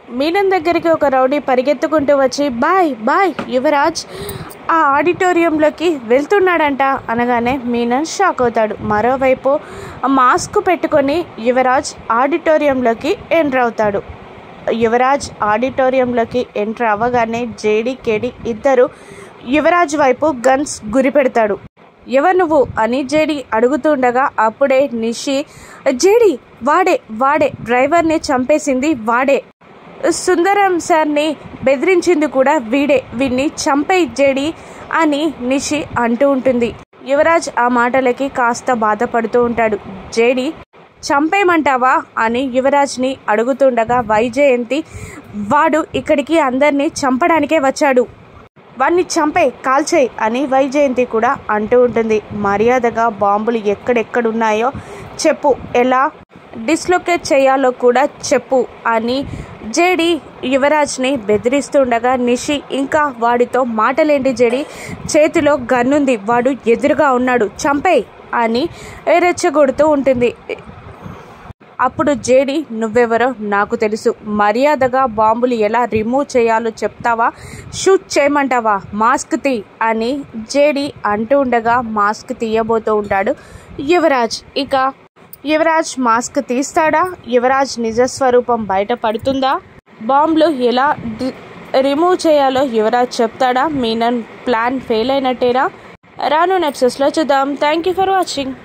మీనన్ దగ్గరికి ఒక రౌడీ పరిగెత్తుకుంటూ వచ్చి బాయ్ బాయ్ యువరాజ్ ఆ ఆడిటోరియంలోకి వెళ్తున్నాడంట అనగానే మీనన్ షాక్ అవుతాడు. మరోవైపు మాస్క్ పెట్టుకొని యువరాజ్ ఆడిటోరియంలోకి ఎంటర్ అవుతాడు. యువరాజ్ ఆడిటోరియంలోకి ఎంటర్ అవ్వగానే జేడి కేడి ఇద్దరు యువరాజ్ వైపు గన్స్ గురి పెడతాడు. ఎవరు నువ్వు అని జేడి అడుగుతుండగా అప్పుడే నిషి జేడి వాడే డ్రైవర్ని చంపేసింది వాడే, సుందరం సార్ని బెదిరించింది కూడా వీడిని చంపే జేడి అని నిషి అంటూ ఉంటుంది. యువరాజ్ ఆ మాటలకి కాస్త బాధపడుతూ ఉంటాడు. జేడి చంపేయమంటావా అని యువరాజ్ని అడుగుతుండగా వైజయంతి వాడు ఇక్కడికి అందరినీ చంపడానికే వచ్చాడు, వాడిని చంపే కాల్చేయి అని వైజయంతి కూడా అంటూ ఉంటుంది. మర్యాదగా బాంబులు ఎక్కడెక్కడున్నాయో చెప్పు, ఎలా డిస్లొకేట్ చేయాలో కూడా చెప్పు అని జేడి యువరాజ్ని బెదిరిస్తుండగా నిషి ఇంకా వాడితో మాటలేంటి జేడి, చేతిలో గన్నుంది, వాడు ఎదురుగా ఉన్నాడు, చంపేయ్ అని రెచ్చగొడుతూ ఉంటుంది. అప్పుడు జేడి నువ్వెవరో నాకు తెలుసు, మర్యాదగా బాంబులు ఎలా రిమూవ్ చేయాలో చెప్తావా, షూట్ చేయమంటావా, మాస్క్ తీ అని జేడి అంటూ ఉండగా మాస్క్ తీయబోతూ ఉంటాడు యువరాజ్. ఇక యువరాజ్ మాస్క్ తీస్తాడా, యువరాజ్ నిజస్వరూపం బయటపడుతుందా, బాంబులు ఎలా రిమూవ్ చేయాలో యువరాజ్ చెప్తాడా, మీనన్ ప్లాన్ ఫెయిల్ అయినట్టేనా, రాను ఎపిసోడ్స్లో చూద్దాం. Thank you for watching.